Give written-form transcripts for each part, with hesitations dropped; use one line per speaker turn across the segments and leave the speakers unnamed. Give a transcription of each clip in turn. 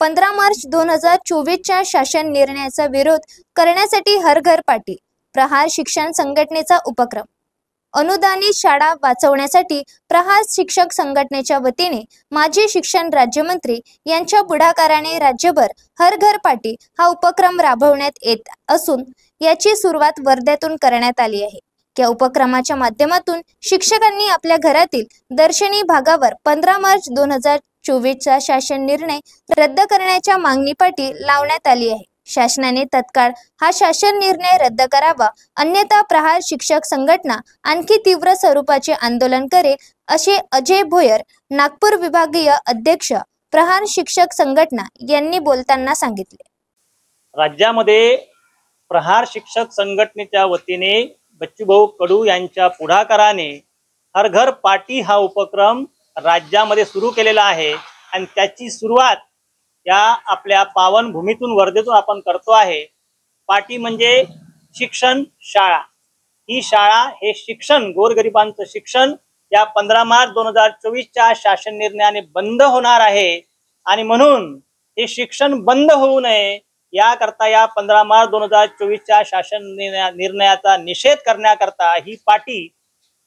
15 मार्च 2024च्या शासन निर्णयाचा विरोध करण्यासाठी हर घर पाटी प्रहार शिक्षण संघटनेचा उपक्रम। अनुदानित शाळा वाचवण्यासाठी प्रहार शिक्षक संघटनेच्या वतीने माजी शिक्षण राज्यमंत्री यांच्या पुढाकाराने राज्यभर हर घर पाटी हा उपक्रम राबवण्यात येत असून याची सुरुवात वर्ध्यातून करण्यात आली आहे। या उपक्रमाच्या माध्यमातून शिक्षकांनी आपल्या घरातील दर्शनी भागावर 15 मार्च 2024चा शासन निर्णय रद्द करण्याच्या मागणीपाठी लावण्यात आली आहे। शासनाने तत्काळ हा शासन निर्णय रद्द करावा, अन्यथा प्रहार शिक्षक संघटना आणखी तीव्र स्वरूपाचे आंदोलन करेल, असे अजय भोयर, नागपूर विभागीय अध्यक्ष प्रहार शिक्षक संघटना यांनी बोलताना सांगितले।
राज्यामध्ये प्रहार शिक्षक संघटनेच्या वतीने बच्चूभाऊ कडू यांच्या पुढाकाराने हर घर पाटी हा उपक्रम राज्यामध्ये सुरू केलेला आहे आणि त्याची सुरुवात या आपल्या पावनभूमीतून वर्धेतून आपण करतो आहे। पाटी म्हणजे शिक्षण शाळा। ही शाळा हे शिक्षण गोरगरिबांचं शिक्षण या 15 मार्च 2024च्या शासन निर्णयाने बंद होणार आहे आणि म्हणून हे शिक्षण बंद होऊ नये याकरता या 15 मार्च 2024च्या शासन निर्णयाचा निषेध करण्याकरता ही पाटी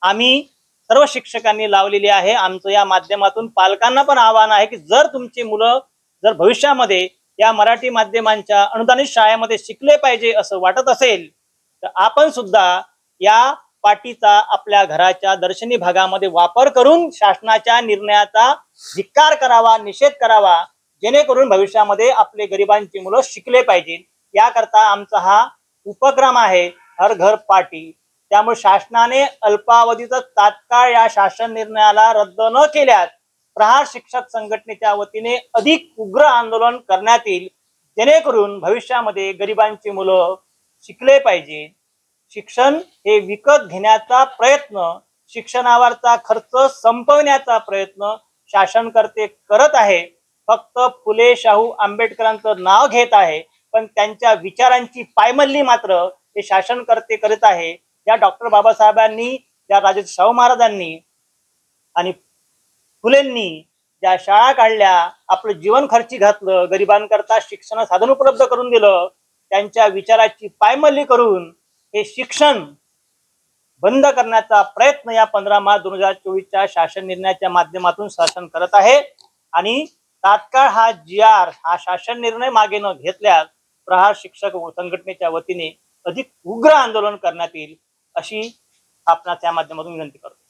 आम्ही सर्व शिक्षकांनी लावलेली आहे। आमचं या माध्यमातून पालकांना पण आवाहन आहे की जर तुमची मुलं जर भविष्यामध्ये या मराठी माध्यमांच्या अनुदानित शाळेमध्ये शिकले पाहिजे असं वाटत असेल तर आपण सुद्धा या पाटीचा आपल्या घराच्या दर्शनी भागामध्ये वापर करून शासनाच्या निर्णयाचा धिक्कार करावा, निषेध करावा, जेणेकरून भविष्यामध्ये आपले गरिबांची मुलं शिकले पाहिजे। याकरता आमचा हा उपक्रम आहे हर घर पाटी। त्यामुळे शासनाने अल्पावधीचा तात्काळ या शासन निर्णयाला रद्द न केल्यास प्रहार शिक्षक संघटनेच्या वतीने अधिक उग्र आंदोलन करण्यात येईल, जेणेकरून भविष्यामध्ये गरिबांची मुलं शिकले पाहिजे। शिक्षण हे विकत घेण्याचा प्रयत्न, शिक्षणावरचा खर्च संपवण्याचा प्रयत्न शासनकर्ते करत आहे। फक्त फुले शाहू आंबेडकरांचं नाव घेत आहे, पण त्यांच्या विचारांची पायमल्ली मात्र हे शासनकर्ते करत आहे। या डॉक्टर बाबासाहेबांनी, या राजे शाहू महाराजांनी आणि फुलेंनी ज्या शाळा काढल्या, आपलं जीवन खर्ची घातलं, गरिबांकरता शिक्षण साधन उपलब्ध करून दिलं, त्यांच्या विचाराची पायमल्ली करून हे शिक्षण बंद करण्याचा प्रयत्न या 15 मार्च 2024च्या शासन निर्णयाच्या माध्यमातून शासन करत आहे आणि तात्काळ हा GR हा शासन निर्णय मागे न घेतल्यास प्रहार शिक्षक संघटनेच्या वतीने अधिक उग्र आंदोलन करण्यात येईल, अशी आपणास या माध्यमातून विनंती करतो।